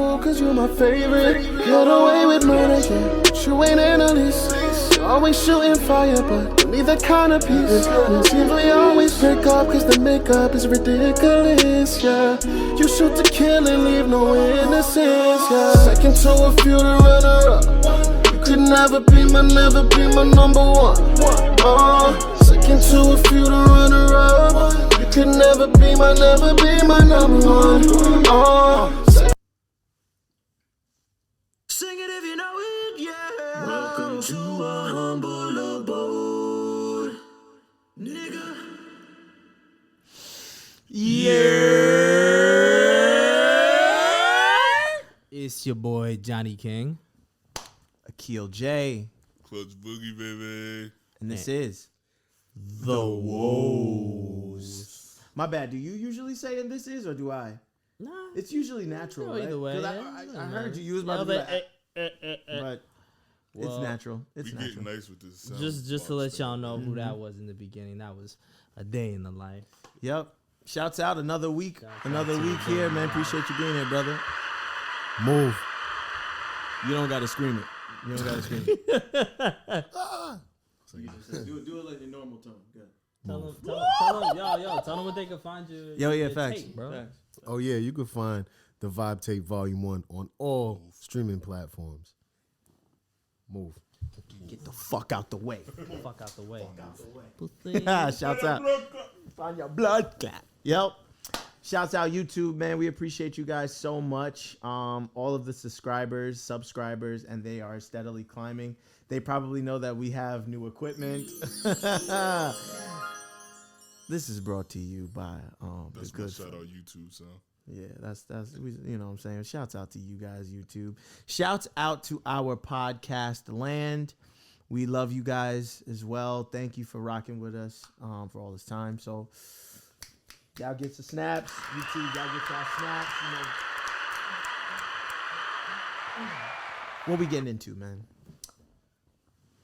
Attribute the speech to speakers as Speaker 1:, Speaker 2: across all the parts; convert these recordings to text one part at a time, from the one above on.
Speaker 1: fool, cause you my favorite. Get away with murder, yeah, but you ain't analyst. Always shooting fire, but neither kind of piece. It seems we always pick up, cause the makeup is ridiculous, yeah. You shoot to kill and leave no innocence, yeah. Second to a few to runner up. You could never be my number one. Second to a few to runner up. You could never be my number one.
Speaker 2: Sing it if you know it, yeah. Welcome to a humble abode, nigga.
Speaker 3: Yeah. It's your boy Johnny King.
Speaker 4: Akil J.
Speaker 5: Clutch Boogie, baby.
Speaker 4: And this is
Speaker 3: The Woes.
Speaker 4: My bad. Do you usually say and this is, or do I?
Speaker 3: Nah.
Speaker 4: It's usually natural,
Speaker 3: No,
Speaker 4: right?
Speaker 3: either way.
Speaker 4: 'Cause
Speaker 3: Yeah,
Speaker 4: I heard you use
Speaker 3: yeah,
Speaker 4: my
Speaker 3: but,
Speaker 4: but it's
Speaker 3: Well,
Speaker 4: natural. It's
Speaker 5: We
Speaker 4: natural.
Speaker 5: getting nice with this. sound
Speaker 3: just to
Speaker 5: box
Speaker 3: let y'all
Speaker 5: thing.
Speaker 3: know who that was in the beginning. That was A Day in the Life.
Speaker 4: Yep. Shouts out another week.
Speaker 3: Shouts out
Speaker 4: Another
Speaker 3: to
Speaker 4: week
Speaker 3: you,
Speaker 4: here,
Speaker 3: bro.
Speaker 4: man. Appreciate you being here, brother. Move. You don't gotta scream it. You don't gotta scream it. Do it like your normal tone. Good.
Speaker 3: Tell them, tell them what they can find you.
Speaker 4: Yo, yeah,
Speaker 3: your
Speaker 4: facts.
Speaker 3: tape, bro.
Speaker 4: Facts.
Speaker 1: Oh yeah, you can find the Vibe Tape Volume 1 on all streaming platforms. Move.
Speaker 4: Get the fuck out the way.
Speaker 3: Fuck out the way.
Speaker 4: Shouts out. Find your blood clot. Yep. Shouts out YouTube, man. We appreciate you guys so much. All of the subscribers, and they are steadily climbing. They probably know that we have new equipment. This is brought to you by
Speaker 5: That's
Speaker 4: the
Speaker 5: my
Speaker 4: good.
Speaker 5: shout out YouTube, son.
Speaker 4: Yeah, that's you know what I'm saying. Shouts out to you guys, YouTube. Shouts out to our podcast land. We love you guys as well. Thank you for rocking with us for all this time. So y'all get some snaps. YouTube, y'all get y'all snaps. You know. What we getting into, man?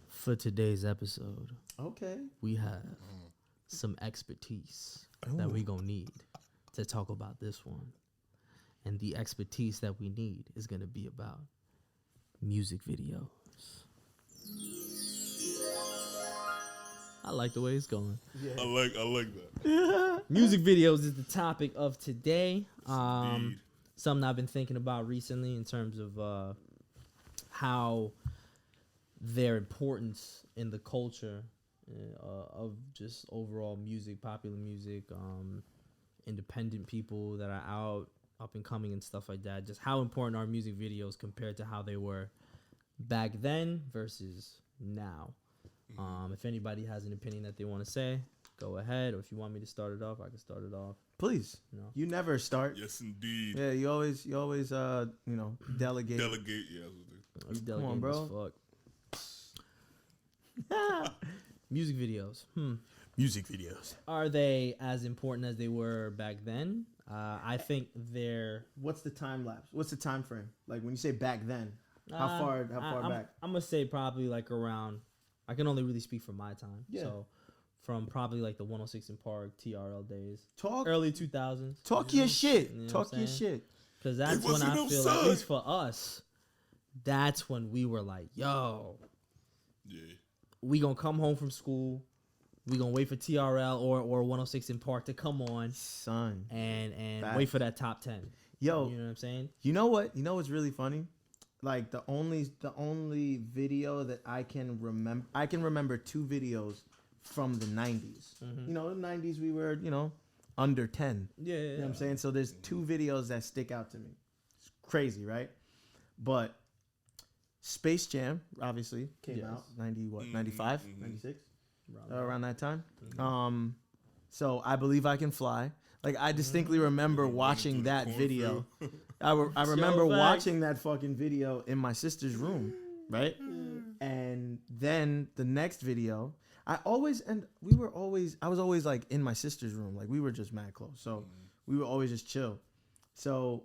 Speaker 3: For today's episode,
Speaker 4: Okay.
Speaker 3: we have some expertise that we gonna need to talk about this one. And the expertise that we need is gonna be about music videos. I like the way it's going.
Speaker 5: I like that.
Speaker 3: Music videos is the topic of today.
Speaker 5: Indeed.
Speaker 3: Something I've been thinking about recently in terms of how their importance in the culture of just overall music, popular music, independent people that are out, up and coming and stuff like that. Just how important are music videos compared to how they were back then versus now. If anybody has an opinion that they want to say, go ahead. Or if you want me to start it off, I can start it off.
Speaker 4: Please.
Speaker 3: No.
Speaker 4: You never start.
Speaker 5: Yes, indeed.
Speaker 4: Yeah, you always delegate.
Speaker 5: Delegate, yeah. That's what
Speaker 3: You
Speaker 4: on,
Speaker 3: delegating
Speaker 4: bro.
Speaker 3: as fuck. Music videos.
Speaker 4: Music videos.
Speaker 3: Are they as important as they were back then? I think they're.
Speaker 4: What's the time lapse? What's the time frame? Like when you say back then, how far back?
Speaker 3: I'm gonna say probably like around. I can only really speak for my time.
Speaker 4: Yeah.
Speaker 3: So from probably like the 106 in Park TRL days,
Speaker 4: Talk
Speaker 3: early 2000s.
Speaker 4: Talk your shit.
Speaker 3: You know
Speaker 4: Talk
Speaker 3: what I'm
Speaker 4: your
Speaker 3: saying?
Speaker 4: shit.
Speaker 3: Because that's when
Speaker 5: wasn't
Speaker 3: I
Speaker 5: no
Speaker 3: feel,
Speaker 5: sun.
Speaker 3: at least for us, that's when we were like, yo,
Speaker 5: yeah.
Speaker 3: we gonna come home from school. We gonna wait for TRL or 106 in Park to come on
Speaker 4: Son.
Speaker 3: and
Speaker 4: Facts.
Speaker 3: wait for that top 10.
Speaker 4: Yo,
Speaker 3: You know what I'm saying?
Speaker 4: you know what? You know what's really funny? Like the only video that I can remember two videos from the 90s.
Speaker 3: Mm-hmm.
Speaker 4: You know, the 90s we were, under 10.
Speaker 3: Yeah.
Speaker 4: You know what I'm saying? So there's two videos that stick out to me. It's crazy, right? But Space Jam obviously came
Speaker 3: Yes.
Speaker 4: out 95, 96, around that time. So I Believe I Can Fly. Like I distinctly remember watching that video. I remember
Speaker 3: facts.
Speaker 4: watching that fucking video in my sister's room, right? And then the next video, I was always like in my sister's room. Like we were just mad close. So we would always just chill. So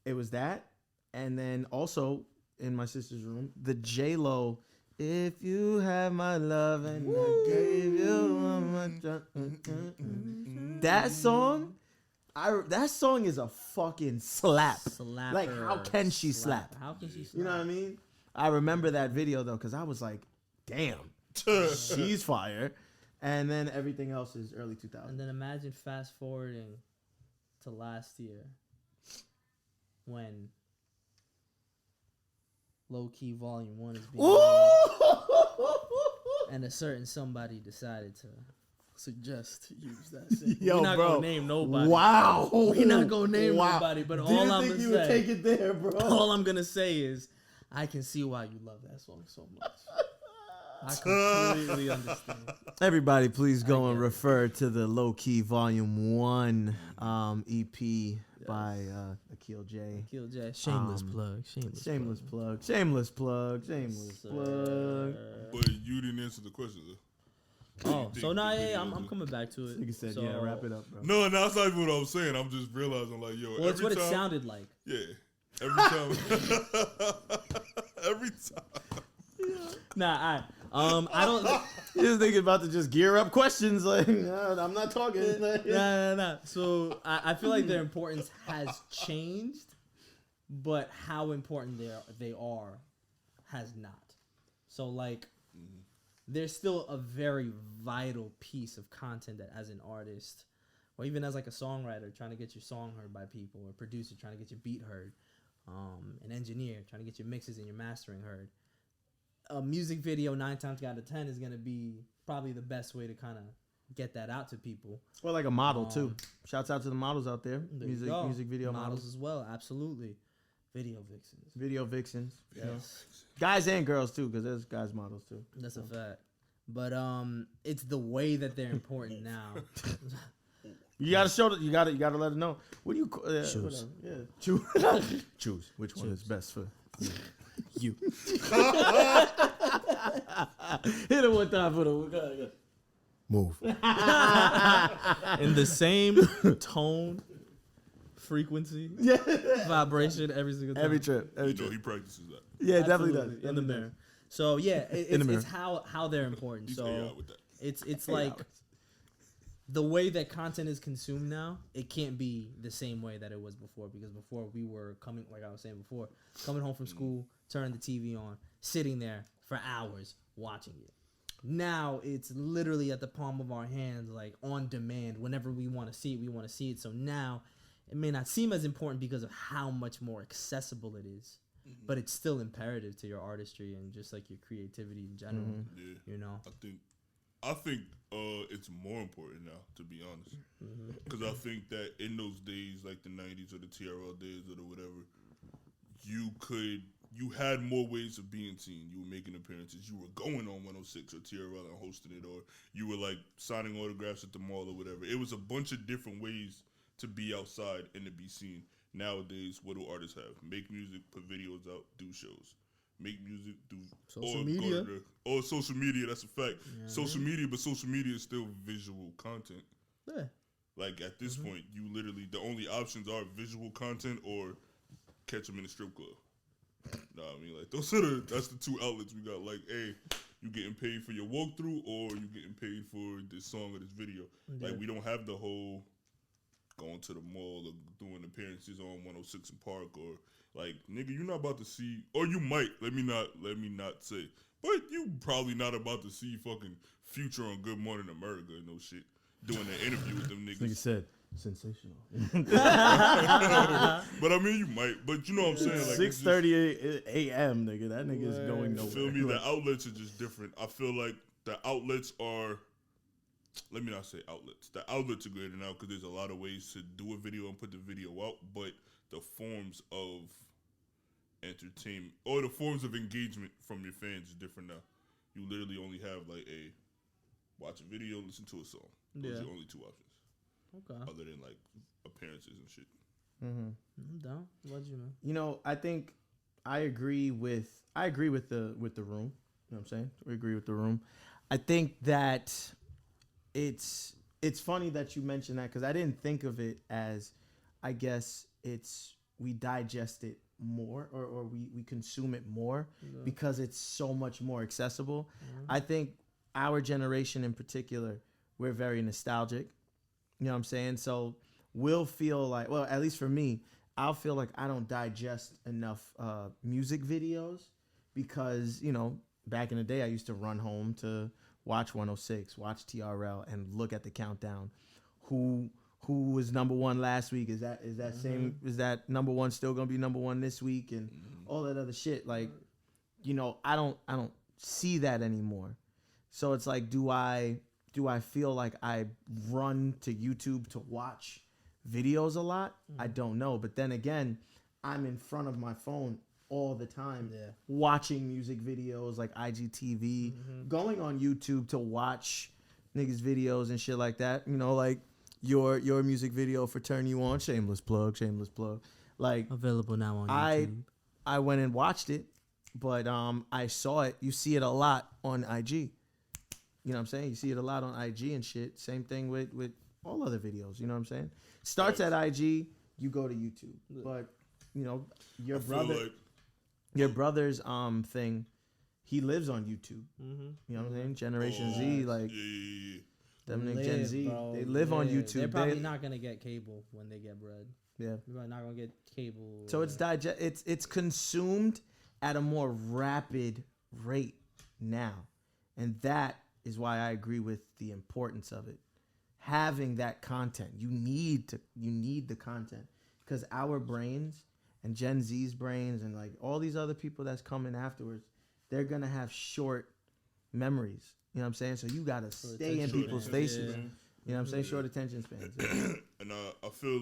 Speaker 4: it was that. And then also in my sister's room, the J-Lo, If You Have My Love and I Gave You All My Trust. That song, That song is a fucking slap.
Speaker 3: Slapper.
Speaker 4: Like, how can she slap?
Speaker 3: How can she slap?
Speaker 4: You know what I mean? I remember that video though, because I was like, damn, she's fire. And then everything else is early 2000s.
Speaker 3: And then imagine fast forwarding to last year when Low Key Volume 1 is being made, and a certain somebody decided to suggest to use that sample.
Speaker 4: Yo,
Speaker 3: We're not
Speaker 4: bro.
Speaker 3: gonna name nobody.
Speaker 4: Wow.
Speaker 3: We're not gonna name nobody, but all I'm
Speaker 4: think
Speaker 3: gonna
Speaker 4: you would
Speaker 3: say,
Speaker 4: take it there, bro?
Speaker 3: all I'm gonna say is, I can see why you love that song so much. I completely understand.
Speaker 4: Everybody, please go and
Speaker 3: get it.
Speaker 4: refer to the Low Key Volume 1 EP by Akil J.
Speaker 3: Kill J. Shameless plug.
Speaker 4: Shameless plug. Shameless plug. Shameless plug.
Speaker 5: But you didn't answer the question though.
Speaker 3: Oh,
Speaker 5: think
Speaker 3: so now,
Speaker 5: the
Speaker 3: yeah,
Speaker 5: video
Speaker 3: I'm
Speaker 5: is-
Speaker 3: coming back to it.
Speaker 4: Nigga said,
Speaker 3: So-
Speaker 4: yeah, wrap it up, bro.
Speaker 5: No, that's not even what I was saying. I'm just realizing, like, yo,
Speaker 3: Well, it's
Speaker 5: every
Speaker 3: what
Speaker 5: time,
Speaker 3: it sounded like.
Speaker 5: Yeah, every time, every time.
Speaker 3: Nah, I don't.
Speaker 4: This nigga about to just gear up questions. Like, nah, I'm not talking.
Speaker 3: Nah. So I feel like their importance has changed, but how important they are has not. So like, there's still a very vital piece of content that, as an artist, or even as like a songwriter trying to get your song heard by people, or producer trying to get your beat heard, an engineer trying to get your mixes and your mastering heard. A music video 9 times out of 10 is gonna be probably the best way to kind of get that out to people.
Speaker 4: Or like a model too. Shouts out to the models out there.
Speaker 3: There you go.
Speaker 4: Music video
Speaker 3: models
Speaker 4: models.
Speaker 3: as well, absolutely. Video vixens.
Speaker 4: Video vixens.
Speaker 3: Yes,
Speaker 4: Guys and girls too, because there's guys models too.
Speaker 3: that's a fact. But it's the way that they're important now.
Speaker 4: You gotta show that. You gotta let them know. What do you
Speaker 3: Choose.
Speaker 4: Yeah, choose. Choose which one is best for
Speaker 3: You.
Speaker 4: Hit him one time for the move.
Speaker 3: In the same tone, frequency, vibration every single time.
Speaker 4: Every trip.
Speaker 5: You know, he practices that.
Speaker 4: Yeah, definitely
Speaker 3: Absolutely,
Speaker 4: does.
Speaker 3: in the mirror. So yeah,
Speaker 4: In the
Speaker 3: it's
Speaker 4: mirror.
Speaker 3: how they're important.
Speaker 5: He's
Speaker 3: So
Speaker 5: AI with that.
Speaker 3: it's like the way that content is consumed now, it can't be the same way that it was before, because before we were coming, like I was saying before, coming home from school, turning the TV on, sitting there for hours watching it. Now it's literally at the palm of our hands, like on demand. Whenever we want to see it, we want to see it. So now it may not seem as important because of how much more accessible it is, but it's still imperative to your artistry and just like your creativity in general.
Speaker 5: Yeah,
Speaker 3: You know,
Speaker 5: I think it's more important now, to be honest, because I think that in those days, like the '90s or the TRL days or the whatever, you had more ways of being seen. You were making appearances. You were going on 106 or TRL and hosting it, or you were like signing autographs at the mall or whatever. It was a bunch of different ways to be outside and to be seen. Nowadays, what do artists have? Make music, put videos out, do shows. Make music, do
Speaker 3: Social media.
Speaker 5: Social media. That's a fact. Social media, but social media is still visual content.
Speaker 3: yeah.
Speaker 5: Like at this point, you literally the only options are visual content or catch them in a strip club. Nah, I mean like that's the two outlets we got. Like, hey, you getting paid for your walkthrough or you getting paid for this song or this video.
Speaker 3: Yeah.
Speaker 5: Like we don't have the whole going to the mall or doing appearances on 106 in Park or like nigga, you're not about to see, or you might. Let me not say, but you probably not about to see fucking Future on Good Morning America and no shit doing an interview with them niggas.
Speaker 4: Nigga said sensational.
Speaker 5: But I mean, you might. But you know what I'm saying? Like
Speaker 4: 6:30 a.m. Nigga, that nigga's going
Speaker 5: you
Speaker 4: nowhere.
Speaker 5: feel me? The outlets are just different. I feel like the outlets are. Let me not say outlets. The outlets are greater now because there's a lot of ways to do a video and put the video out. But the forms of entertainment or the forms of engagement from your fans is different now. You literally only have like a watch a video, listen to a song. Those are your only two options.
Speaker 3: Okay.
Speaker 5: Other than like appearances and shit.
Speaker 3: I'm down. What you know?
Speaker 4: You know, I think I agree with the room. You know what I'm saying? We agree with the room. I think that it's funny that you mentioned that because I didn't think of it as, I guess we digest it more or we consume it more because it's so much more accessible. I think our generation in particular, we're very nostalgic. You know what I'm saying? So will feel like, well, at least for me, I'll feel like I don't digest enough music videos because, you know, back in the day, I used to run home to watch 106, watch TRL, and look at the countdown. Who was number one last week? Is that number one still gonna be number one this week? And all that other shit. Like, you know, I don't see that anymore. So it's like, do I feel like I run to YouTube to watch videos a lot? I don't know. But then again, I'm in front of my phone all the time, watching music videos like IGTV, going on YouTube to watch niggas videos and shit like that. You know, like your music video for Turn You On, shameless plug. Like,
Speaker 3: Available now on YouTube.
Speaker 4: I went and watched it, but I saw it. You see it a lot on IG. You know what I'm saying? You see it a lot on IG and shit. Same thing with all other videos. You know what I'm saying? Starts at IG, you go to YouTube. But, you know, your brother's thing, he lives on YouTube. You know what I'm saying? Generation Z, like them Gen Z, bro. They live on YouTube.
Speaker 3: They're probably not gonna get cable when they get bread.
Speaker 4: Yeah,
Speaker 3: they're not gonna get cable.
Speaker 4: So it's consumed at a more rapid rate now, and that is why I agree with the importance of it. Having that content, you need the content, because our brains and Gen Z's brains and like all these other people that's coming afterwards, they're gonna have short memories. You know what I'm saying? So you gotta stay in people's faces. You know what I'm saying? Short attention spans. Yeah.
Speaker 5: And I feel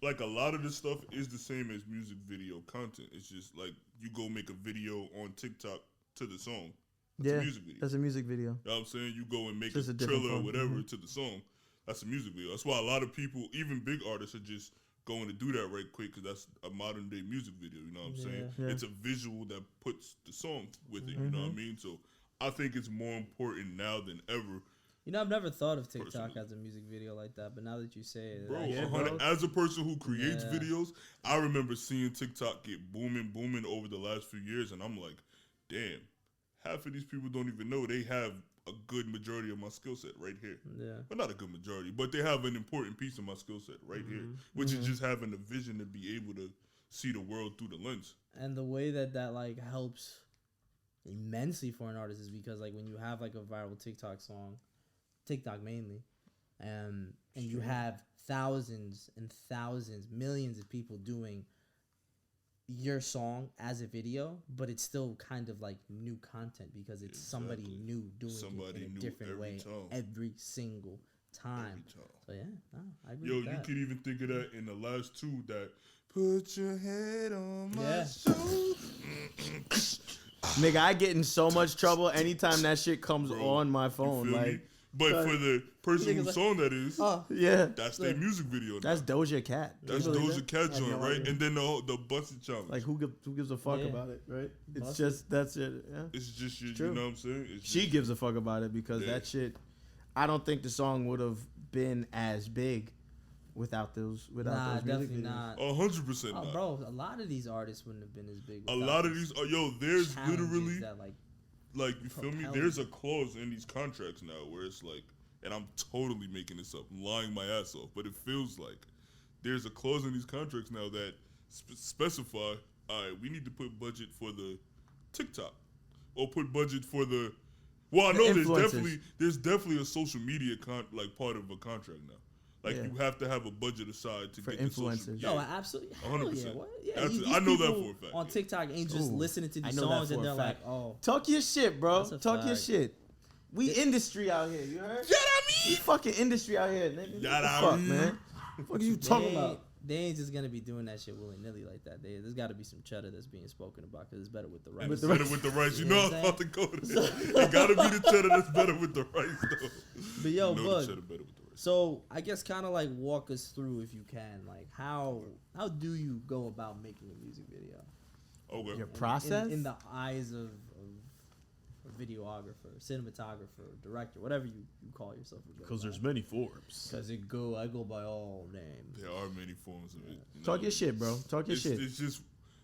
Speaker 5: like a lot of this stuff is the same as music video content. It's just like you go make a video on TikTok to the song. That's a music video.
Speaker 4: That's a music video.
Speaker 5: You know what I'm saying? You go and make a trailer or whatever to the song. That's a music video. That's why a lot of people, even big artists, are just going to do that right quick, because that's a modern day music video. You know what I'm saying? Yeah. It's a visual that puts the song with it. You know what I mean? So I think it's more important now than ever.
Speaker 3: You know, I've never thought of TikTok as a music video like that, but now that you say it,
Speaker 5: bro, as a person who creates videos, I remember seeing TikTok get booming over the last few years, and I'm like, damn, half of these people don't even know they have a good majority of my skill set right here. Yeah. Well, not a good majority, but they have an important piece of my skill set right here, which is just having the vision to be able to see the world through the lens. And
Speaker 3: the way that like helps immensely for an artist is because like when you have like a viral TikTok song, TikTok mainly, and you have thousands and thousands, millions of people doing your song as a video, but it's still kind of like new content because it's somebody new doing it in a different way every single time. So yeah, I agree with that.
Speaker 5: You could even think of that in the last two, that put your head on my shoulder.
Speaker 4: Nigga, I get in so much trouble anytime that shit comes on my phone. Like,
Speaker 5: me? But for the person whose song that is, that's their music video.
Speaker 4: That's Doja Cat.
Speaker 5: That's Doja Cat joint, right? And then the busted challenge.
Speaker 4: Like, who gives a fuck about it, right? It's just, that's it. Yeah.
Speaker 5: It's just shit, you know what I'm saying?
Speaker 4: She gives a fuck about it because that shit, I don't think the song would have been as big without those music
Speaker 3: definitely
Speaker 4: videos.
Speaker 3: Not.
Speaker 5: 100% not.
Speaker 3: Bro, a lot of these artists wouldn't have been as big.
Speaker 5: A lot of these, there's literally that, like you feel me? There's a clause in these contracts now where it's like, and I'm totally making this up, I'm lying my ass off, but it feels like there's a clause in these contracts now that specify, all right, we need to put budget for the TikTok, or put budget for the. Well, I know there's definitely a social media part of a contract now. Like you have to have a budget aside to get
Speaker 4: influencers.
Speaker 3: No, absolutely.
Speaker 5: 100%.
Speaker 3: What?
Speaker 5: I know that for a fact.
Speaker 3: On TikTok ain't just listening to these songs and they're like, oh.
Speaker 4: Talk your shit, bro. Talk your shit. We industry out here, you heard?
Speaker 5: Yeah, I mean.
Speaker 4: We fucking industry out here, nigga. Fuck, man. What are you talking about?
Speaker 3: They ain't just gonna be doing that shit willy nilly like that. There's got to be some cheddar that's being spoken about because it's better with the rice.
Speaker 5: It's better with the rice. You know I'm about to go there. It gotta be the cheddar that's better with the rice, though.
Speaker 3: But yo, Bug, so I guess kind of like walk us through, if you can, like how do you go about making a music video?
Speaker 5: Okay.
Speaker 4: Your process
Speaker 3: in the eyes of a videographer, cinematographer, director, whatever you call yourself.
Speaker 1: Because there's many forms.
Speaker 3: Because I go by all names.
Speaker 5: There are many forms of it.
Speaker 4: Talk your shit, bro. Talk your shit.
Speaker 5: It's just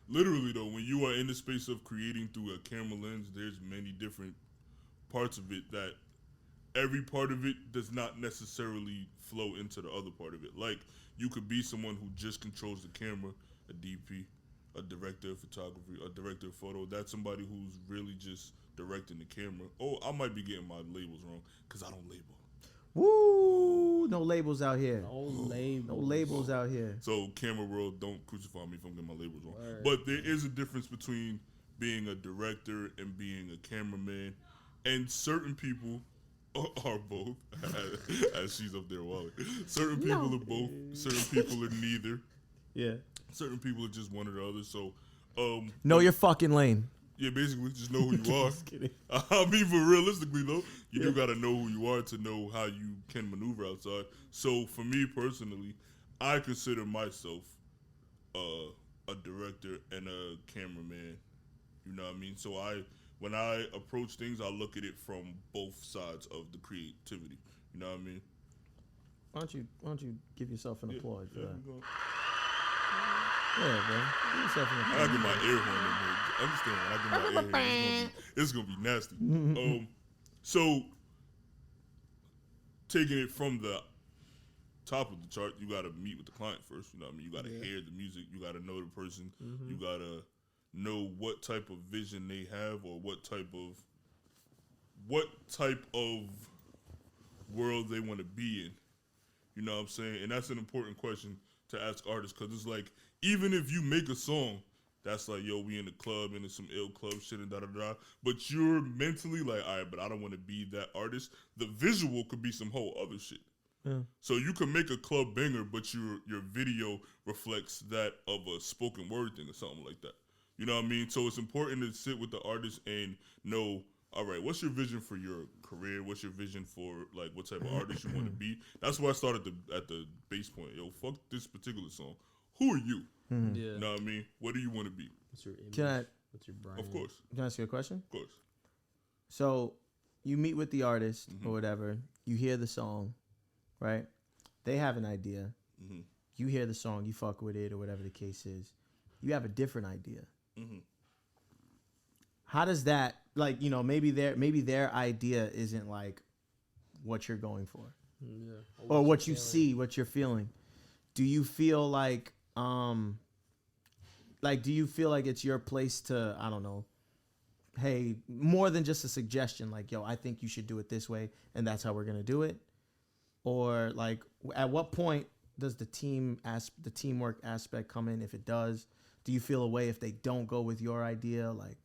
Speaker 5: literally though, when you are in the space of creating through a camera lens, there's many different parts of it that every part of it does not necessarily flow into the other part of it. Like, you could be someone who just controls the camera, a DP, a director of photography, a director of photo. That's somebody who's really just directing the camera. Oh, I might be getting my labels wrong because I don't label.
Speaker 4: Woo! No labels out here.
Speaker 3: No labels.
Speaker 4: No labels out here.
Speaker 5: So, camera world, don't crucify me if I'm getting my labels wrong.
Speaker 3: Word.
Speaker 5: But there is a difference between being a director and being a cameraman. And certain people are both, as she's up there walling. Certain people are both. Certain people are neither.
Speaker 4: Yeah.
Speaker 5: Certain people are just one or the other. So,
Speaker 4: Know your fucking lane.
Speaker 5: yeah, basically, just know who you are.
Speaker 4: Just kidding.
Speaker 5: I mean, for realistically, though, you do got to know who you are to know how you can maneuver outside. So, for me personally, I consider myself a director and a cameraman. You know what I mean? So, when I approach things, I look at it from both sides of the creativity. You know what I mean?
Speaker 4: Why don't you give yourself an applause for that?
Speaker 5: we go.
Speaker 4: Yeah, bro. Give yourself an
Speaker 5: I
Speaker 4: applause.
Speaker 5: gotta get my air horn in here. Understand? When I get my air horn, it's gonna be nasty. So taking it from the top of the chart, you gotta meet with the client first. You know what I mean? You gotta hear the music. You gotta know the person. You gotta know what type of vision they have or what type of world they want to be in. You know what I'm saying? And that's an important question to ask artists, because it's like, even if you make a song that's like, yo, we in the club and it's some ill club shit and da-da-da, but you're mentally like, all right, but I don't want to be that artist, the visual could be some whole other shit.
Speaker 4: Yeah.
Speaker 5: So you can make a club banger, but your video reflects that of a spoken word thing or something like that. You know what I mean? So it's important to sit with the artist and know, all right, what's your vision for your career? What's your vision for, like, what type of artist you want to be? That's why I started at the base point. Yo, fuck this particular song. Who are you?
Speaker 3: Yeah.
Speaker 5: You know what I mean? What do you want to be?
Speaker 3: What's your image?
Speaker 4: Can I-
Speaker 3: What's your brand?
Speaker 5: Of course.
Speaker 4: Can I ask you a question?
Speaker 5: Of course.
Speaker 4: So you meet with the artist or whatever. You hear the song, right? They have an idea.
Speaker 5: Mhm.
Speaker 4: You hear the song. You fuck with it or whatever the case is. You have a different idea.
Speaker 5: Mhm.
Speaker 4: How does that, like, you know, maybe their idea isn't like what you're going for
Speaker 3: Yeah.
Speaker 4: or what you see, what you're feeling. Do you feel like do you feel like it's your place to, I don't know, hey, more than just a suggestion, like, yo, I think you should do it this way and that's how we're going to do it? Or like, at what point does the teamwork aspect come in? If it does, do you feel a way if they don't go with your idea? Like,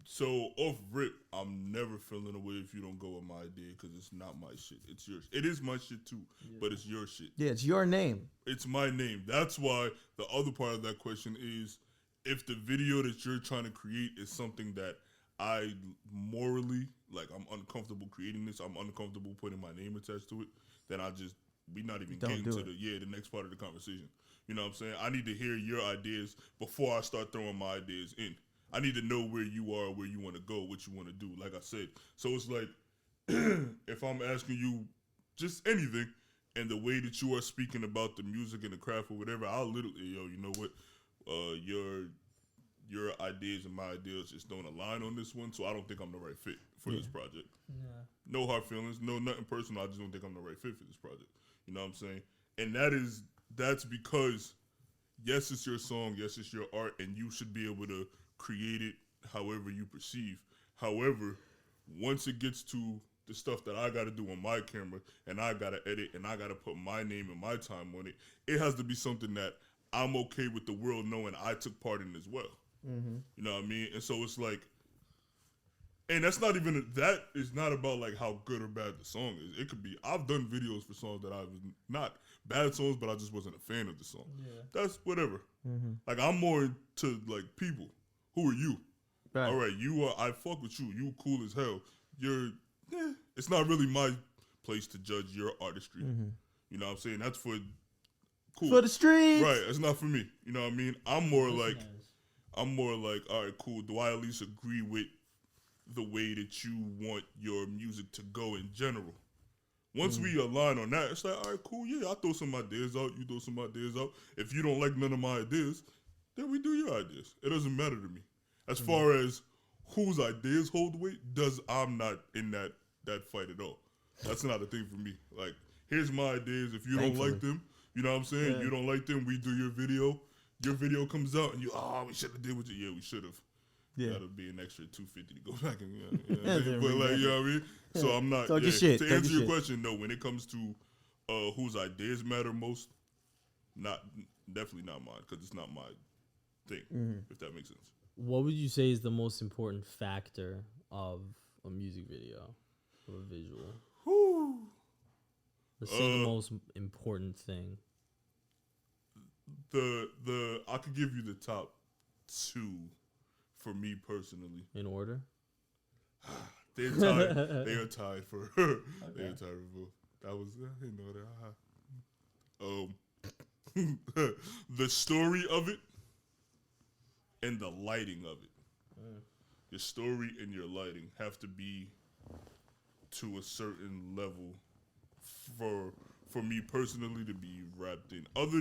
Speaker 5: So off rip, I'm never feeling away if you don't go with my idea, because it's not my shit. It's yours. It is my shit too, but it's your shit.
Speaker 4: yeah, it's your name.
Speaker 5: It's my name. That's why the other part of that question is, if the video that you're trying to create is something that I morally, like, I'm uncomfortable creating this, I'm uncomfortable putting my name attached to it, then we not even
Speaker 4: Don't
Speaker 5: getting
Speaker 4: do
Speaker 5: to
Speaker 4: it.
Speaker 5: the next part of the conversation. You know what I'm saying? I need to hear your ideas before I start throwing my ideas in. I need to know where you are, where you want to go, what you want to do, like I said. So it's like, if I'm asking you just anything, and the way that you are speaking about the music and the craft or whatever, I'll literally, yo, you know what? Your ideas and my ideas just don't align on this one, so I don't think I'm the right fit for this project.
Speaker 3: Yeah.
Speaker 5: No hard feelings, no nothing personal. I just don't think I'm the right fit for this project. You know what I'm saying? And that's because, yes, it's your song, yes, it's your art, and you should be able to create it however you perceive. However, once it gets to the stuff that I got to do on my camera, and I got to edit, and I got to put my name and my time on it, it has to be something that I'm okay with the world knowing I took part in as well.
Speaker 4: Mm-hmm.
Speaker 5: You know what I mean? And so it's like, and that is not about like how good or bad the song is. It could be, I've done videos for songs that I was not bad songs, but I just wasn't a fan of the song.
Speaker 3: Yeah.
Speaker 5: That's whatever.
Speaker 4: Mm-hmm.
Speaker 5: Like, I'm more into like people. Who are you?
Speaker 4: Right.
Speaker 5: All right, I fuck with you. You cool as hell. It's not really my place to judge your artistry.
Speaker 4: Mm-hmm.
Speaker 5: You know what I'm saying? That's for cool.
Speaker 4: For the streets.
Speaker 5: Right, it's not for me. You know what I mean? I'm more like, all right, cool. Do I at least agree with the way that you want your music to go in general? Once we align on that, it's like, all right, cool, yeah, I'll throw some ideas out, you throw some ideas out. If you don't like none of my ideas, then we do your ideas. It doesn't matter to me. As far as whose ideas hold weight, I'm not in that fight at all. That's not a thing for me. Like, here's my ideas. If you don't like them, you know what I'm saying? You don't like them, we do your video. Your video comes out and we should have did what you. Yeah, we should have. Yeah. That'll be an extra $250 to go back and but like, you know what I mean? So I'm not. To answer your question, no. When it comes to whose ideas matter most, definitely not mine, because it's not my thing. If that makes sense.
Speaker 3: What would you say is the most important factor of a music video or a visual? Let's say the most important thing.
Speaker 5: I could give you the top 2 for me personally.
Speaker 3: In order?
Speaker 5: They're tied. They are tied for. They are tied for both. That was I didn't know that. The story of it and the lighting of it. Your story and your lighting have to be to a certain level for me personally to be wrapped in. Other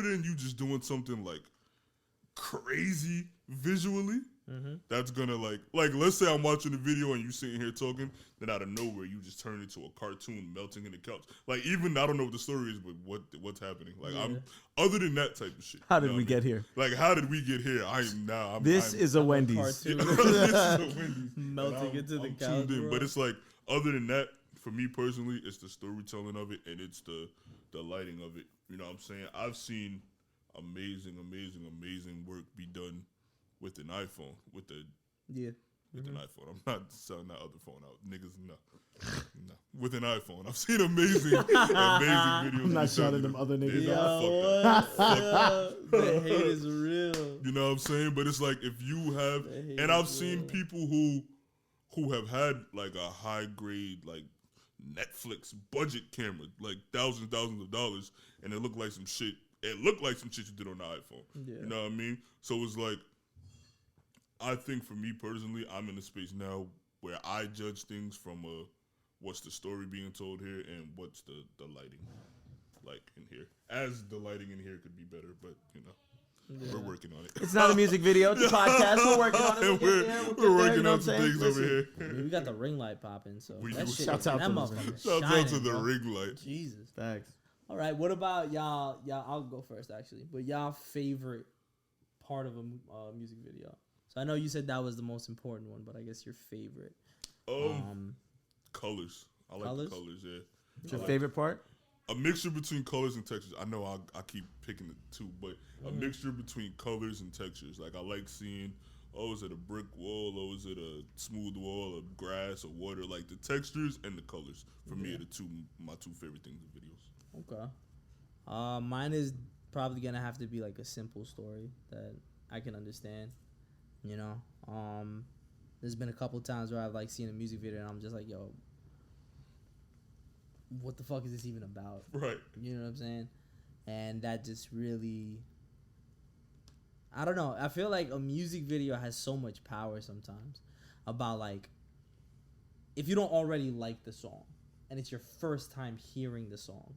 Speaker 5: than you just doing something like crazy visually, that's gonna like let's say I'm watching the video and you sitting here talking, then out of nowhere you just turn into a cartoon melting in the couch. Like, even I don't know what the story is, but what's happening? Like, I'm other than that type of shit.
Speaker 4: How did we get here?
Speaker 5: Like, how did we get here?
Speaker 4: This is a Wendy's.
Speaker 5: This is a Wendy's.
Speaker 3: Melting into the couch.
Speaker 5: Tuned in, but it's like, other than that, for me personally, it's the storytelling of it and it's the lighting of it. You know what I'm saying? I've seen amazing work be done with an iPhone. With an iPhone. I'm not selling that other phone out. Niggas, no. With an iPhone. I've seen amazing videos.
Speaker 4: I'm not shouting them other niggas
Speaker 3: out. The hate is real.
Speaker 5: You know what I'm saying? But it's like, if you have, and I've seen people who have had like a high grade, like Netflix budget camera, like thousands of dollars, and it looked like some shit. It looked like some shit you did on the iPhone. Yeah. You know what I mean? So it's like, I think for me personally, I'm in a space now where I judge things from what's the story being told here and what's the lighting like in here. As the lighting in here could be better, but you know, we're working on it.
Speaker 4: It's not a music video, it's a podcast. We're working on it.
Speaker 5: We're working on some things over here.
Speaker 3: We got the ring light popping, so
Speaker 5: we
Speaker 3: that
Speaker 5: do.
Speaker 3: shit,
Speaker 4: Shouts out
Speaker 5: to the ring light.
Speaker 3: Jesus.
Speaker 4: Thanks.
Speaker 3: All right, what about y'all? I'll go first actually. But y'all favorite part of a music video? So I know you said that was the most important one, but I guess your favorite.
Speaker 5: Colors. I like the colors. Yeah.
Speaker 4: What's your favorite part?
Speaker 5: A mixture between colors and textures. I know I keep picking the two, but a mixture between colors and textures. Like, I like seeing, is it a brick wall, or is it a smooth wall, of grass or water? Like, the textures and the colors for me are my two favorite things in videos.
Speaker 3: Okay. Mine is probably gonna have to be like a simple story that I can understand. You know, there's been a couple times where I've like seen a music video and I'm just like, yo, what the fuck is this even about?
Speaker 5: Right.
Speaker 3: You know what I'm saying? And that just really, I don't know. I feel like a music video has so much power sometimes about like, if you don't already like the song and it's your first time hearing the song,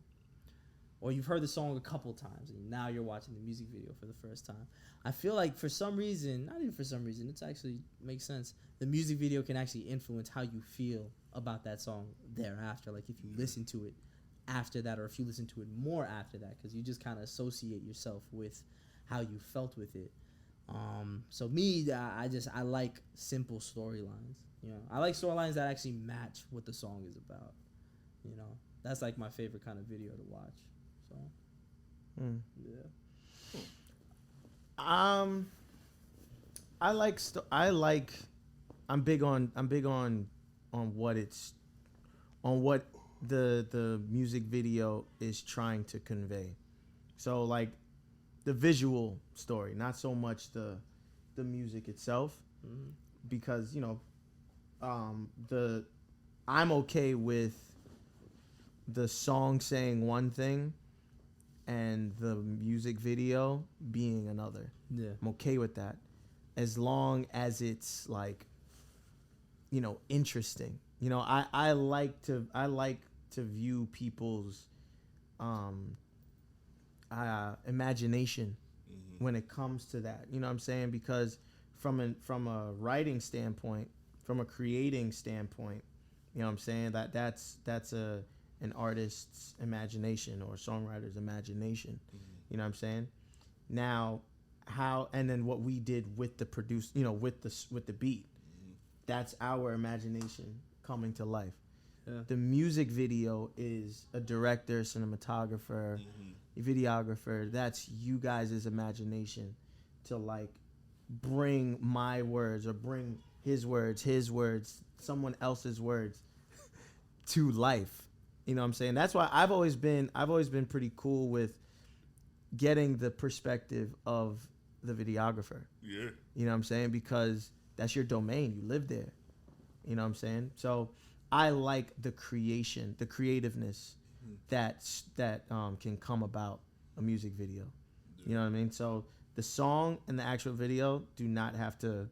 Speaker 3: or you've heard the song a couple times and now you're watching the music video for the first time, I feel like for some reason, not even for some reason, it's actually makes sense, the music video can actually influence how you feel about that song thereafter. Like, if you listen to it after that, or if you listen to it more after that, because you just kind of associate yourself with how you felt with it. So me, I like simple storylines. You know, I like storylines that actually match what the song is about. You know, that's like my favorite kind of video to watch. So, yeah.
Speaker 4: I'm big on what the music video is trying to convey. So like the visual story, not so much the music itself, because you know, I'm okay with the song saying one thing and the music video being another.
Speaker 3: Yeah.
Speaker 4: I'm okay with that, as long as it's like, you know, interesting. You know, I like to view people's imagination when it comes to that. You know what I'm saying? Because from a writing standpoint, from a creating standpoint, you know what I'm saying, that's an artist's imagination or a songwriter's imagination. You know what I'm saying? Now, and then what we did with the with the beat, that's our imagination coming to life. Yeah. The music video is a director, cinematographer, videographer. That's you guys' imagination to like bring my words or bring his words, someone else's words to life. You know what I'm saying? That's why I've always been pretty cool with getting the perspective of the videographer. Yeah. You know what I'm saying? Because that's your domain. You live there. You know what I'm saying? So I like the creation, the creativeness that can come about a music video. You know what I mean? So the song and the actual video do not have to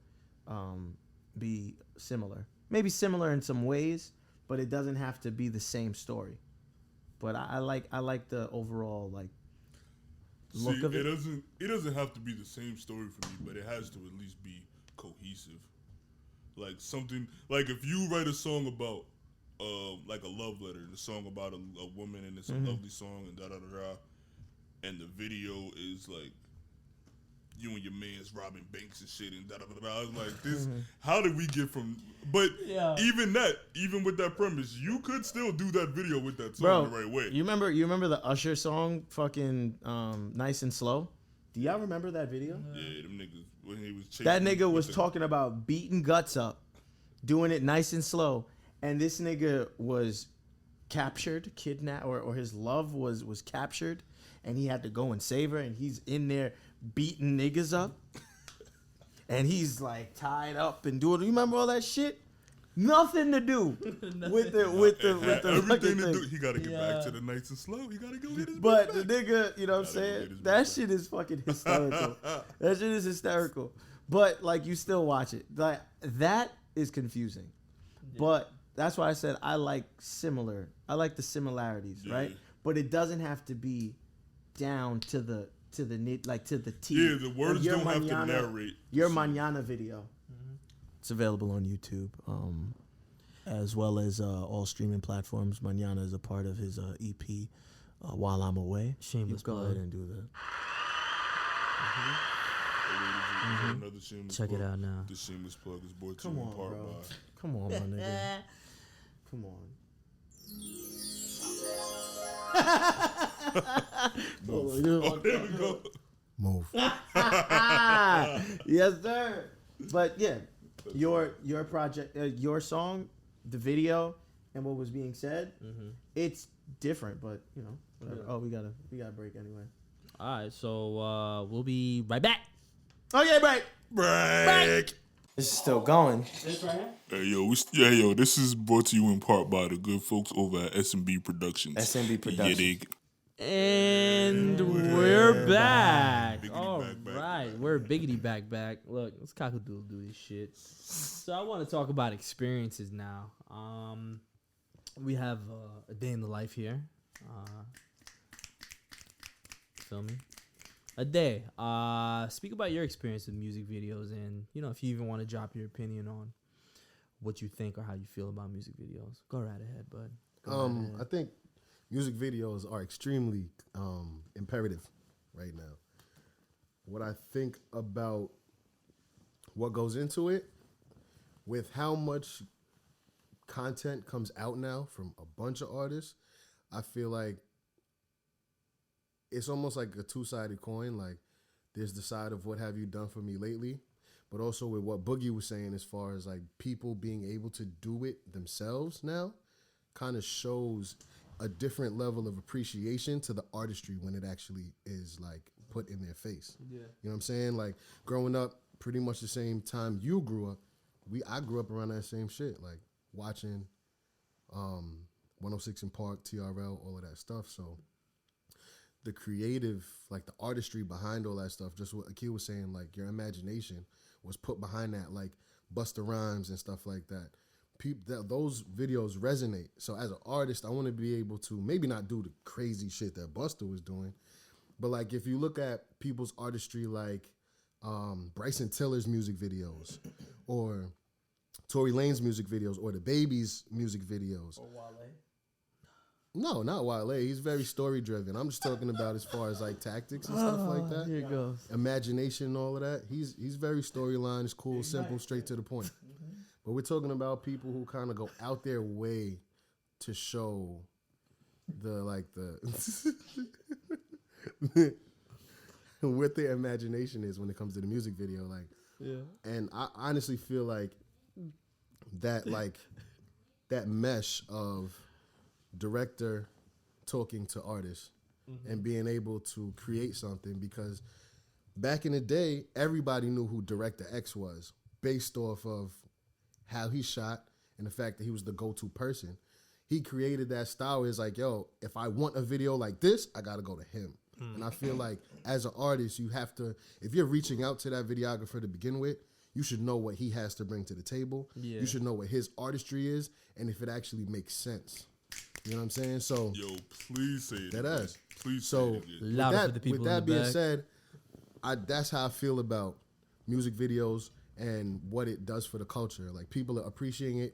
Speaker 4: be similar. Maybe similar in some ways, but it doesn't have to be the same story. But I like the overall like look of it.
Speaker 5: It doesn't have to be the same story for me, but it has to at least be cohesive. Like something like if you write a song about like a love letter, the song about a woman and it's a lovely song and da da da da, and the video is like you and your man's robbing banks and shit and da da da da. I was like, this. How did we get from? But even with that premise, you could still do that video with that song the right way.
Speaker 4: You remember the Usher song, fucking Nice and Slow? Do y'all remember that video?
Speaker 5: Yeah, them niggas when he was chasing.
Speaker 4: That nigga was talking about beating guts up, doing it nice and slow, and this nigga was captured, kidnapped, or his love was captured, and he had to go and save her, and he's in there beating niggas up, and he's like tied up and doing. You remember all that shit? Nothing to do with the
Speaker 5: everything to do. He gotta get back to the nice and slow. He gotta go get his.
Speaker 4: But the nigga, you know what I'm saying? That shit is fucking hysterical. That shit is hysterical. But like, you still watch it. Like that is confusing. Yeah. But that's why I said I like similar. I like the similarities, right? But it doesn't have to be down to the like to the T.
Speaker 5: Yeah, the words don't have to narrate.
Speaker 4: Your Mañana video. It's available on YouTube, as well as all streaming platforms. Mañana is a part of his EP, While I'm Away.
Speaker 3: Shameless
Speaker 4: plug. Go ahead and do that.
Speaker 5: Another shameless
Speaker 3: Check
Speaker 5: plug.
Speaker 3: It out now.
Speaker 5: The shameless plug is brought to you in part by.
Speaker 4: Come on, my nigga. Come on.
Speaker 5: Oh, there we go.
Speaker 4: Move. Yes, sir. But yeah, your project, your song, the video, and what was being said, it's different, but you know, whatever. Oh, we got a break anyway.
Speaker 3: All right, so we'll be right back.
Speaker 4: Okay,
Speaker 5: Break.
Speaker 4: This is still going.
Speaker 3: This right
Speaker 5: Hey
Speaker 3: here?
Speaker 5: yo, this is brought to you in part by the good folks over at SMB Productions.
Speaker 4: SMB Productions.
Speaker 3: And we're back.
Speaker 5: Biggity
Speaker 3: All
Speaker 5: back.
Speaker 3: right, we're biggity back. Look, let's cockadoodle do this shit. So I want to talk about experiences now. We have a day in the life here. Feel me? A day. Speak about your experience with music videos, and you know, if you even want to drop your opinion on what you think or how you feel about music videos. Go right ahead, bud.
Speaker 1: I think music videos are extremely imperative right now. What I think about what goes into it, with how much content comes out now from a bunch of artists, I feel like it's almost like a two-sided coin. Like, there's the side of what have you done for me lately, but also with what Boogie was saying as far as like people being able to do it themselves now kind of shows a different level of appreciation to the artistry when it actually is like put in their face. Yeah. You know what I'm saying? Like, growing up pretty much the same time you grew up, I grew up around that same shit, like watching 106 in Park, TRL, all of that stuff. So the creative, like the artistry behind all that stuff, just what Akil was saying, like your imagination was put behind that, like Busta Rhymes and stuff like that. Those videos resonate. So as an artist, I want to be able to maybe not do the crazy shit that Busta was doing, But like if you look at people's artistry, like Bryson Tiller's music videos, or Tory Lane's music videos, or the Baby's music videos.
Speaker 3: Or Wale.
Speaker 1: No, not Wale. He's very story driven. I'm just talking about as far as like tactics and stuff like that.
Speaker 4: Here it goes.
Speaker 1: Imagination and all of that. He's very storyline. It's cool, simple, straight to the point. But we're talking about people who kind of go out their way to show what their imagination is when it comes to the music video. Like, and I honestly feel like that mesh of director talking to artists and being able to create something, because back in the day, everybody knew who Director X was based off of how he shot and the fact that he was the go-to person. He created that style. It's like, yo, if I want a video like this, I got to go to him. And I feel like as an artist, you have to, if you're reaching out to that videographer to begin with, you should know what he has to bring to the table.
Speaker 3: Yeah.
Speaker 1: You should know what his artistry is and if it actually makes sense. You know what I'm saying? So,
Speaker 5: Yo, please say it.
Speaker 1: that
Speaker 5: again.
Speaker 1: is.
Speaker 5: Please
Speaker 1: So,
Speaker 5: say it again.
Speaker 3: Louder for the people
Speaker 1: with
Speaker 3: in
Speaker 1: that
Speaker 3: the
Speaker 1: being
Speaker 3: back.
Speaker 1: said, that's how I feel about music videos and what it does for the culture. Like, people are appreciating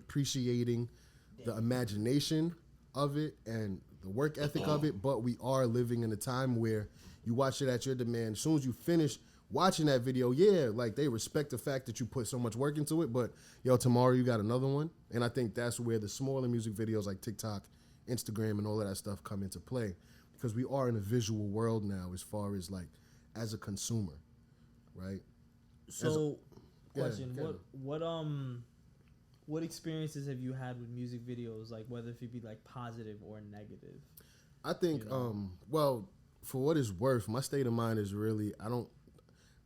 Speaker 1: the imagination of it and the work ethic of it, but we are living in a time where you watch it at your demand. As soon as you finish watching that video, like they respect the fact that you put so much work into it, but yo, tomorrow you got another one. And I think that's where the smaller music videos like TikTok, Instagram, and all of that stuff come into play, because we are in a visual world now as far as like as a consumer, right?
Speaker 3: So,
Speaker 1: Go
Speaker 3: question:
Speaker 1: ahead.
Speaker 3: what experiences have you had with music videos? Like whether if it be like positive or negative.
Speaker 1: I think, well, for what it's worth, my state of mind is really, I don't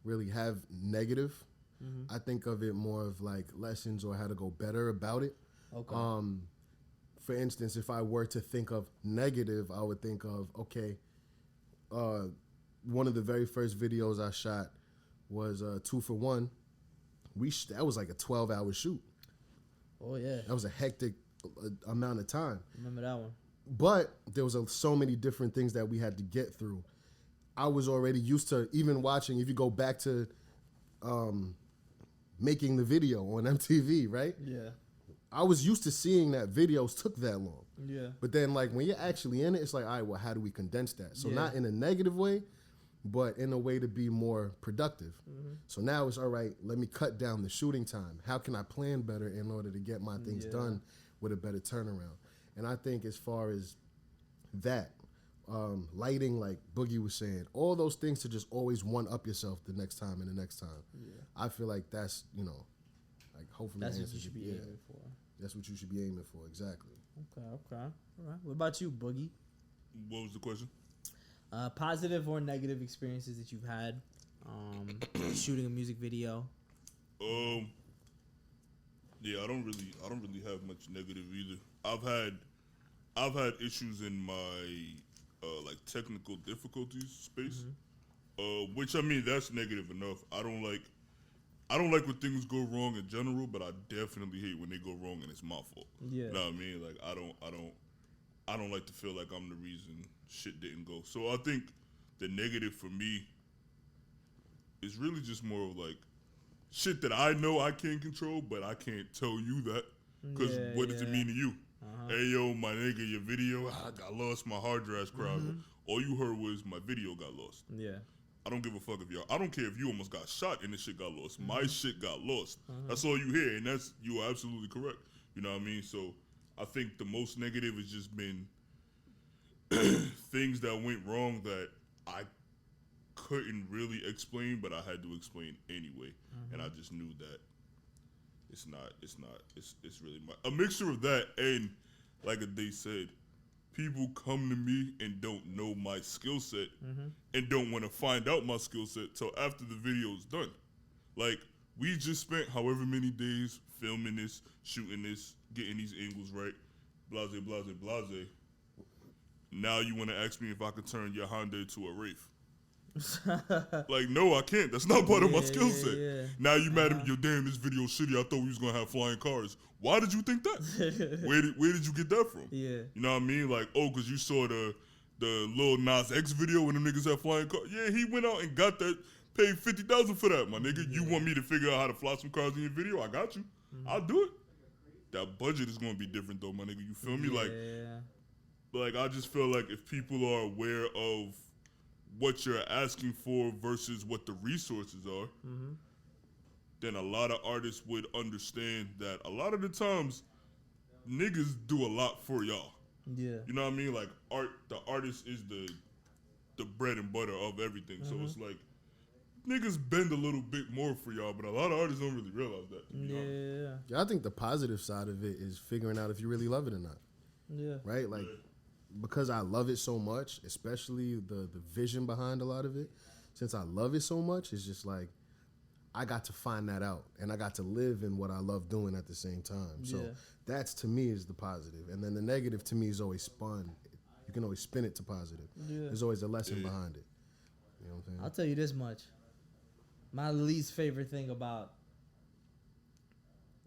Speaker 1: really have negative. I think of it more of like lessons or how to go better about it.
Speaker 3: Okay.
Speaker 1: For instance, if I were to think of negative, I would think of, okay, one of the very first videos I shot was 2 for 1. That was like a 12-hour shoot.
Speaker 3: Oh yeah.
Speaker 1: That was a hectic amount of time.
Speaker 3: Remember that one?
Speaker 1: But there was so many different things that we had to get through. I was already used to even watching, if you go back to making the video on MTV, right?
Speaker 3: Yeah.
Speaker 1: I was used to seeing that videos took that long.
Speaker 3: Yeah.
Speaker 1: But then like when you're actually in it, it's like, all right, well, how do we condense that? So
Speaker 3: Yeah.
Speaker 1: not in a negative way, but in a way to be more productive. So now it's all right, let me cut down the shooting time. How can I plan better in order to get my things done with a better turnaround? And I think as far as that, lighting, like Boogie was saying, all those things to just always one-up yourself the next time and the next time. Yeah. I feel like that's, like hopefully
Speaker 3: That's
Speaker 1: the
Speaker 3: what
Speaker 1: answer
Speaker 3: you should be aiming for.
Speaker 1: That's what you should be aiming for, exactly.
Speaker 3: Okay. All right. What about you, Boogie?
Speaker 5: What was the question?
Speaker 3: Positive or negative experiences that you've had shooting a music video?
Speaker 5: Yeah, I don't really have much negative either. I've had issues in my like technical difficulties space, which I mean that's negative enough. I don't like when things go wrong in general, but I definitely hate when they go wrong and it's my fault.
Speaker 3: Yeah.
Speaker 5: You know what I mean? Like I don't like to feel like I'm the reason shit didn't go. So I think the negative for me is really just more of like shit that I know I can't control, but I can't tell you that. Because what does it mean to you? Hey, yo, my nigga, your video, I got lost, my hard drive's crowded. All you heard was my video got lost.
Speaker 3: Yeah.
Speaker 5: I don't give a fuck I don't care if you almost got shot and the shit got lost. My shit got lost. That's all you hear, and you are absolutely correct. You know what I mean? So I think the most negative has just been things that went wrong that I couldn't really explain, but I had to explain anyway. And I just knew that it's really a mixture of that, and like they said, people come to me and don't know my skill set and don't want to find out my skill set till after the video's done. Like, we just spent however many days filming this, shooting this, getting these angles right, blase, blase, blase. Now you want to ask me if I could turn your Honda into a Wraith. Like, no, I can't. That's not part of my skill set.
Speaker 3: Yeah.
Speaker 5: Now you mad at me, yo, damn, this video shitty. I thought we was going to have flying cars. Why did you think that? Where did you get that from?
Speaker 3: Yeah.
Speaker 5: You know what I mean? Like, oh, because you saw the the Lil Nas X video when them niggas had flying cars. Yeah, he went out and got that, paid $50,000 for that, my nigga. You want me to figure out how to fly some cars in your video? I got you. I'll do it. That budget is gonna be different though, my nigga. You feel me? Like I just feel like if people are aware of what you're asking for versus what the resources are, then a lot of artists would understand that a lot of the times niggas do a lot for y'all. Yeah. You know what I mean? Like the artist is the bread and butter of everything. So it's like niggas bend a little bit more for y'all, but a lot of artists don't really realize that.
Speaker 1: Yeah, I think the positive side of it is figuring out if you really love it or not. Yeah. Right? Like, because I love it so much, especially the vision behind a lot of it, since I love it so much, it's just like, I got to find that out, and I got to live in what I love doing at the same time. So that's, to me, is the positive. And then the negative, to me, is always spun. You can always spin it to positive. There's always a lesson behind it. You know what I'm saying?
Speaker 3: I'll tell you this much. My least favorite thing about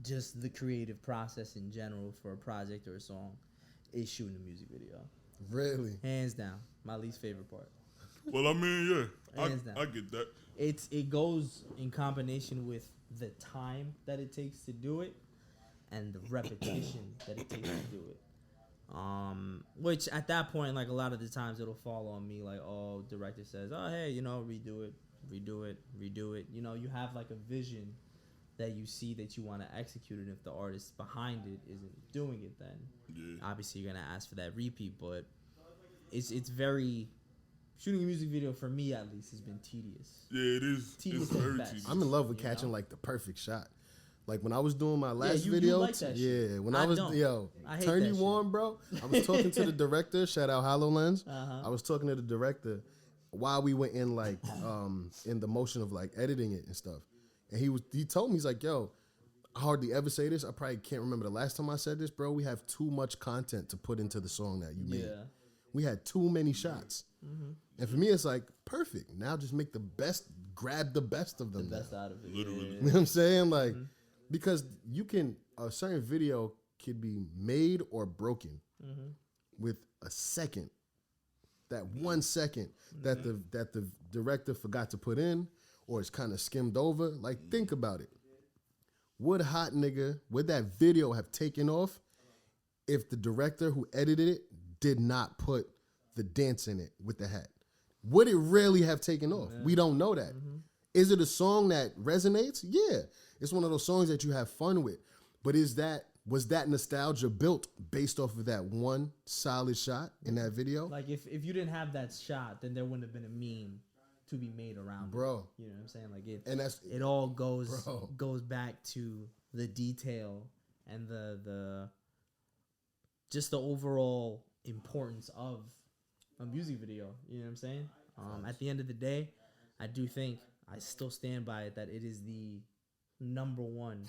Speaker 3: just the creative process in general for a project or a song is shooting a music video.
Speaker 1: Really?
Speaker 3: Hands down. My least favorite part.
Speaker 5: Well, I mean, I get that.
Speaker 3: It goes in combination with the time that it takes to do it and the repetition that it takes to do it. Which at that point, like a lot of the times it'll fall on me, like, oh, director says, oh, hey, redo it. You know, you have like a vision that you see that you want to execute it. If the artist behind it isn't doing it, then obviously you're gonna ask for that repeat. But it's very, shooting a music video for me at least has been tedious.
Speaker 5: Yeah, it is.
Speaker 3: Tedious
Speaker 5: it's very tedious.
Speaker 1: I'm in love with catching like the perfect shot. Like when I was doing my last video,
Speaker 3: you like that shit.
Speaker 1: When I was turn you on, bro. I was talking to the director. Shout out HoloLens. I was talking to the director while we were in like in the motion of like editing it and stuff. And he told me, he's like, yo, I hardly ever say this. I probably can't remember the last time I said this, bro. We have too much content to put into the song that you made. Yeah. We had too many shots. And for me, it's like, perfect. Now just make the best, grab the best of them.
Speaker 3: The best out of it.
Speaker 5: Literally.
Speaker 1: You know what I'm saying? Like, because a certain video could be made or broken with a second. That 1 second that the director forgot to put in or it's kind of skimmed over. Like, think about it. Would that video have taken off if the director who edited it did not put the dance in it with the hat? Would it really have taken off? We don't know that. Is it a song that resonates? Yeah. It's one of those songs that you have fun with. But was that nostalgia built based off of that one solid shot in that video?
Speaker 3: Like if you didn't have that shot, then there wouldn't have been a meme to be made around it.
Speaker 1: Bro.
Speaker 3: You know what I'm saying? Like
Speaker 1: it
Speaker 3: all goes back to the detail and the just the overall importance of a music video. You know what I'm saying? At the end of the day, I still stand by it that it is the number one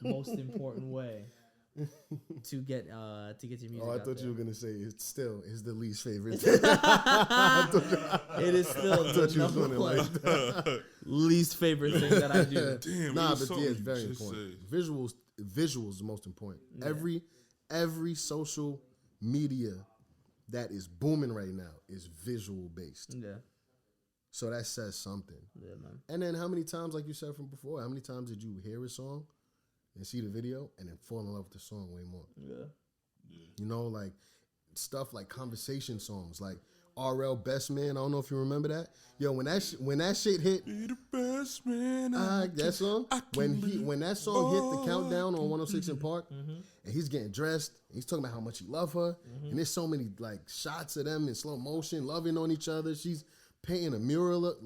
Speaker 3: most important way to get your music.
Speaker 1: Oh, I thought you were gonna say it still is the least favorite.
Speaker 3: It is still the number one least favorite thing that I do.
Speaker 5: Damn,
Speaker 1: but it's very important. Visuals is the most important. Yeah. Every social media that is booming right now is visual based. Yeah. So that says something. Yeah, man. And then how many times, like you said from before, how many times did you hear a song and see the video and then fall in love with the song way more? Yeah. You know, like stuff like conversation songs, like RL Best Man. I don't know if you remember that. Yo, when that shit hit, be the best man. That song. When that song hit the countdown on 106 in Park, and he's getting dressed, and he's talking about how much he love her, and there's so many like shots of them in slow motion, loving on each other. She's painting a mural,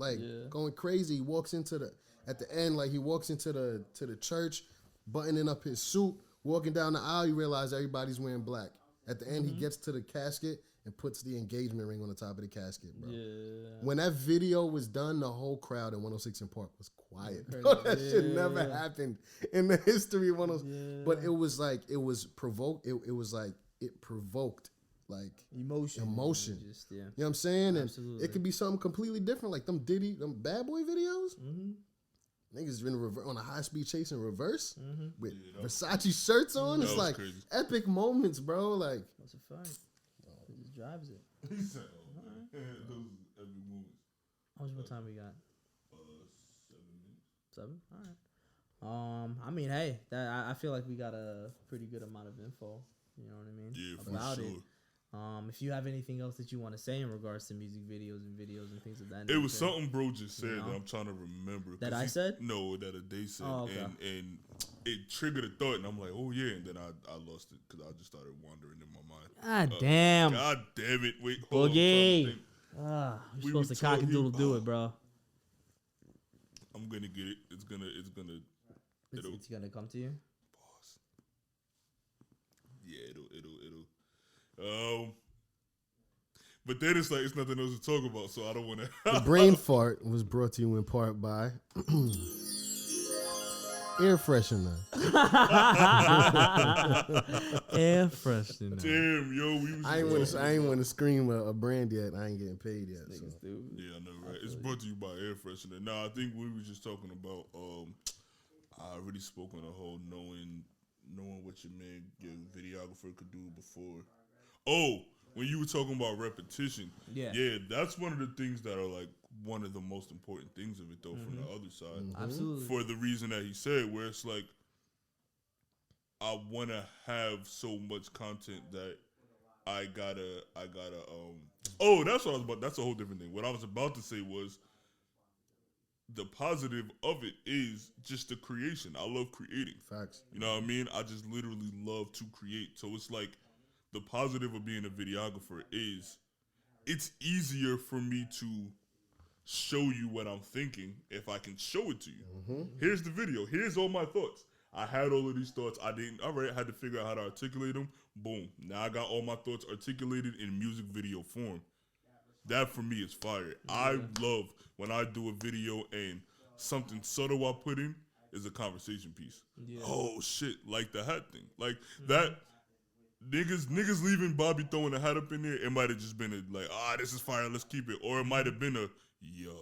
Speaker 1: going crazy. He walks into at the end, like he walks into the church, buttoning up his suit, walking down the aisle. You realize everybody's wearing black. At the end, he gets to the casket and puts the engagement ring on the top of the casket, bro. Yeah. When that video was done, the whole crowd in 106 in Park was quiet. That shit never happened in the history of 106. Yeah. But it was like, it was provoked. It was like, it provoked like emotion. Just, you know what I'm saying? Absolutely. And it could be something completely different, like them Bad Boy videos. Niggas been on a high speed chase in reverse with Versace shirts on. It's like crazy. Epic moments, bro. Like,
Speaker 3: that's a fact. It just drives it. time we got?
Speaker 5: 7 minutes.
Speaker 3: 7. All right. I mean, hey, that I feel like we got a pretty good amount of info. You know what I mean?
Speaker 5: Yeah, for
Speaker 3: about
Speaker 5: sure.
Speaker 3: it. If you have anything else that you want to say in regards to music videos and things of that
Speaker 5: It
Speaker 3: nature.
Speaker 5: was something bro just said
Speaker 3: You know?
Speaker 5: that I'm trying to remember.
Speaker 3: That
Speaker 5: 'Cause
Speaker 3: I said?
Speaker 5: No, that they said.
Speaker 3: Oh, okay.
Speaker 5: And it triggered a thought, and I'm like, oh yeah, and then I lost it because I just started wandering in my mind.
Speaker 3: God damn.
Speaker 5: God damn it! Wait, hold on, I'm trying to
Speaker 3: Boogie.
Speaker 5: think.
Speaker 3: You're
Speaker 5: We
Speaker 3: supposed
Speaker 5: were
Speaker 3: to cock and doodle
Speaker 5: talking-
Speaker 3: do it, bro.
Speaker 5: I'm gonna get it. It's gonna.
Speaker 3: It's gonna come to you.
Speaker 5: Pause. Yeah, it'll. But then it's like it's nothing else to talk about, so I don't want to.
Speaker 1: The brain fart was brought to you in part by air freshener.
Speaker 3: Air freshener.
Speaker 5: Damn, yo, we was.
Speaker 1: I ain't want to scream a brand yet. I ain't getting paid yet. So.
Speaker 5: Yeah, I know, right? It's brought to you by air freshener. Nah, I think we were just talking about. I already spoke on the whole knowing what your man, your videographer could do before. Oh, when you were talking about repetition, yeah, that's one of the things that are like one of the most important things of it, though, from the other side.
Speaker 3: Absolutely.
Speaker 5: For the reason that he said, where it's like, I want to have so much content that I gotta. Oh, that's what I was about. That's a whole different thing. What I was about to say was, the positive of it is just the creation. I love creating.
Speaker 1: Facts.
Speaker 5: You know what I mean? I just literally love to create. So it's like, the positive of being a videographer is it's easier for me to show you what I'm thinking if I can show it to you. Here's the video. Here's all my thoughts. I had all of these thoughts. I had to figure out how to articulate them. Boom. Now I got all my thoughts articulated in music video form. That for me is fire. I love when I do a video and something subtle I put in is a conversation piece. Yeah. Oh shit, like the hat thing. Like that. Niggas leaving Bobby throwing a hat up in there, it might have just been this is fire, let's keep it. Or it might have been yo.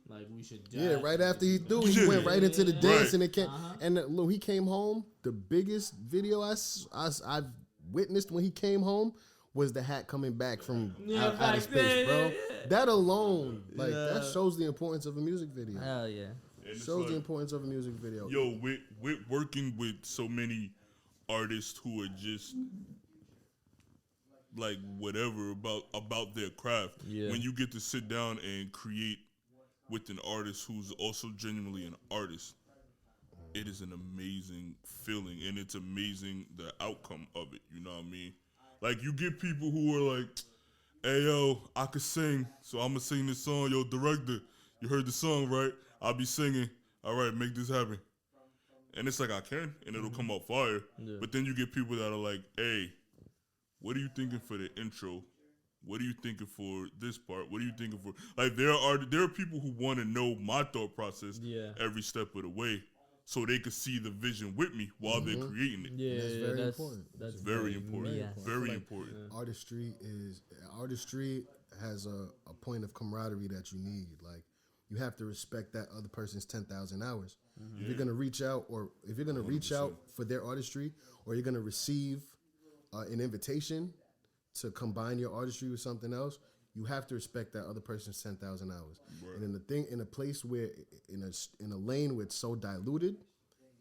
Speaker 3: Like we should.
Speaker 1: Yeah, right after he threw, he went right into the dance, and it came. And look, he came home. The biggest video I've witnessed when he came home was the hat coming back from out of space, bro. That alone, that shows the importance of a music video.
Speaker 3: Hell yeah.
Speaker 1: Shows the importance of a music video.
Speaker 5: Yo, with working with so many artists who are just like whatever about their craft. Yeah. When you get to sit down and create with an artist who's also genuinely an artist, it is an amazing feeling, and it's amazing the outcome of it. You know what I mean? Like, you get people who are like, hey yo, I could sing, so I'm gonna sing this song. Yo, director, you heard the song, right? I'll be singing. All right, make this happen. And it's like, I can, and it'll come out fire. Yeah. But then you get people that are like, hey, what are you thinking for the intro? What are you thinking for this part? What are you thinking for? Like, there are people who want to know my thought process every step of the way, so they could see the vision with me while they're creating it.
Speaker 1: Yeah, that's very important.
Speaker 5: That's very important.
Speaker 3: Yeah.
Speaker 5: Very important.
Speaker 1: Artistry has a point of camaraderie that you need. Like, you have to respect that other person's 10,000 hours. If you're gonna reach out, or if you're gonna 100%. Reach out for their artistry, or you're gonna receive an invitation to combine your artistry with something else, you have to respect that other person's 10,000 hours. Right. And in a place where in a lane where it's so diluted,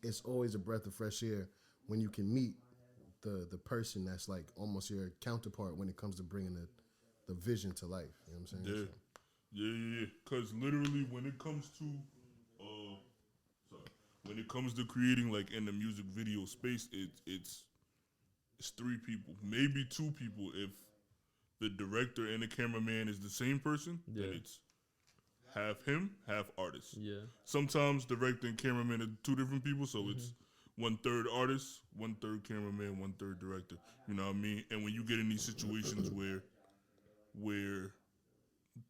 Speaker 1: it's always a breath of fresh air when you can meet the person that's like almost your counterpart when it comes to bringing the vision to life. You know what I'm saying?
Speaker 5: Yeah. Because literally, when it comes to creating, like, in the music video space, it's 3 people, maybe 2 people. If the director and the cameraman is the same person, then it's half him, half artist. Yeah. Sometimes director and cameraman are 2 different people, so it's 1/3 artist, 1/3 cameraman, 1/3 director. You know what I mean? And when you get in these situations where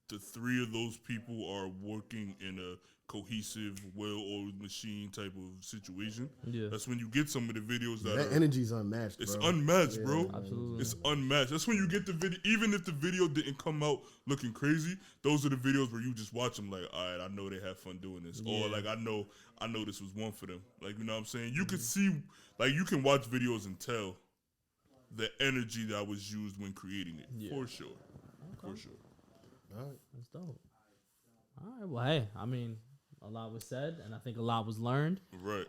Speaker 5: the 3 of those people are working in a cohesive, well-oiled machine type of situation, that's when you get some of the videos that
Speaker 1: energy's unmatched, bro.
Speaker 5: It's unmatched, bro.
Speaker 3: Absolutely.
Speaker 5: It's unmatched. That's when you get the video, even if the video didn't come out looking crazy, those are the videos where you just watch them like, all right, I know they have fun doing this. Or like, I know this was one for them. Like, you know what I'm saying? You can see, like, you can watch videos and tell the energy that was used when creating it. For sure. Okay. For sure.
Speaker 3: All right. That's dope. All right. Well, hey, I mean, a lot was said, and I think a lot was learned.
Speaker 5: Right.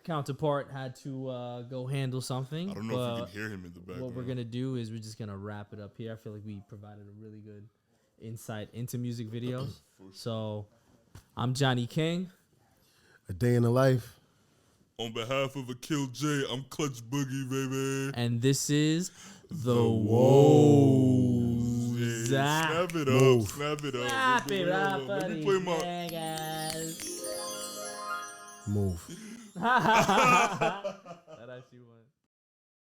Speaker 3: Counterpart had to go handle something.
Speaker 5: I don't know if you can hear him in the background.
Speaker 3: What we're gonna do is we're just gonna wrap it up here. I feel like we provided a really good insight into music videos. So, I'm Johnny King.
Speaker 1: A Day in the Life.
Speaker 5: On behalf of Akil J, I'm Clutch Boogie, baby.
Speaker 3: And this is the Woes.
Speaker 5: Yeah, snap it up. Snap it up.
Speaker 3: Snap it up,
Speaker 5: Let me play my...
Speaker 3: guys.
Speaker 1: Move.
Speaker 3: That actually went.